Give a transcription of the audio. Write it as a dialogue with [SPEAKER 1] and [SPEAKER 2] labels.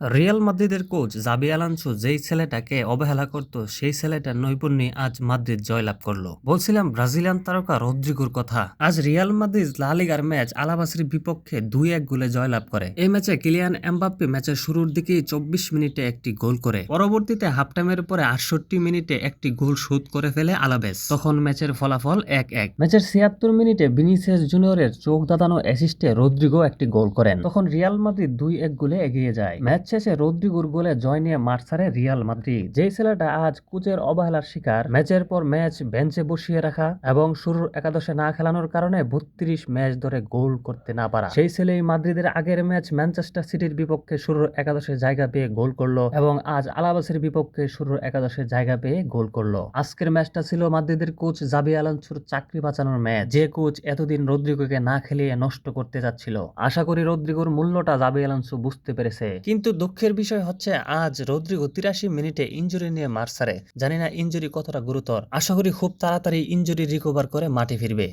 [SPEAKER 1] Real মাদ্রিদের coach Xabi Alonso যেই ছেলেটাকে অবহেলা করত সেই ছেলেটার নৈপুণ্যে আজ মাদ্রিদ জয়লাভ করলো। বলছিলাম ব্রাজিলিয়ান তারকা রদ্রিগোর কথা। আজ রিয়াল মাদ্রিদ লা লিগার ম্যাচ আলাবাসির বিপক্ষে 2-1 গোলে জয়লাভ করে। এই ম্যাচে কিলিয়ান এমবাপ্পে ম্যাচের শুরুর দিকেই 24 মিনিটে একটি গোল করে, পরবর্তীতে হাফ টাইমের পরে 68 মিনিটে একটি গোল শোধ করে ফেলে আলাবেস। তখন ম্যাচের ফলাফল 1-1। ম্যাচের 76 মিনিটে ভিনিসিয়াস জুনিয়রের চোখ দাঁতানো অ্যাসিস্টে রদ্রিগো একটি গোল করেন। তখন রিয়াল মাদ্রিদ 2-1 গোলে এগিয়ে যায়। ম্যাচ শেষে রদ্রিগোর গোলে জয় নিয়ে মাঠ ছাড়ে রিয়াল মাদ্রিদ। যেই ছেলেটা আজ কোচের অবহেলার শিকার, ম্যাচের পর ম্যাচ বেঞ্চে বসিয়ে রাখা এবং শুরুর একাদশে না খেলানোর কারণে 32 ম্যাচ ধরে গোল করতে না পারা, সেই ছেলেই মাদ্রিদের আগের ম্যাচ ম্যানচেস্টার সিটির বিপক্ষে শুরুর একাদশে জায়গা পেয়ে গোল করলো এবং আজ আলাবাসের বিপক্ষে শুরুর একাদশে জায়গা পেয়ে গোল করলো। আজকের ম্যাচটা ছিল মাদ্রিদের কোচ জাবি আলোনসোর চাকরি বাঁচানোর ম্যাচ, যে কোচ এতদিন রদ্রিগোকে না খেলিয়ে নষ্ট করতে যাচ্ছিল। আশা করি রদ্রিগোর মূল্যটা জাবি আলোনসো বুঝতে পেরেছে। কিন্তু দুঃখের বিষয় হচ্ছে আজ রদ্রিগো 83 মিনিটে ইনজুরি নিয়ে মাঠ ছাড়ে। জানি না ইনজুরি কতটা গুরুতর, আশা করি খুব তাড়াতাড়ি ইনজুরি রিকভার করে মাঠে ফিরবে।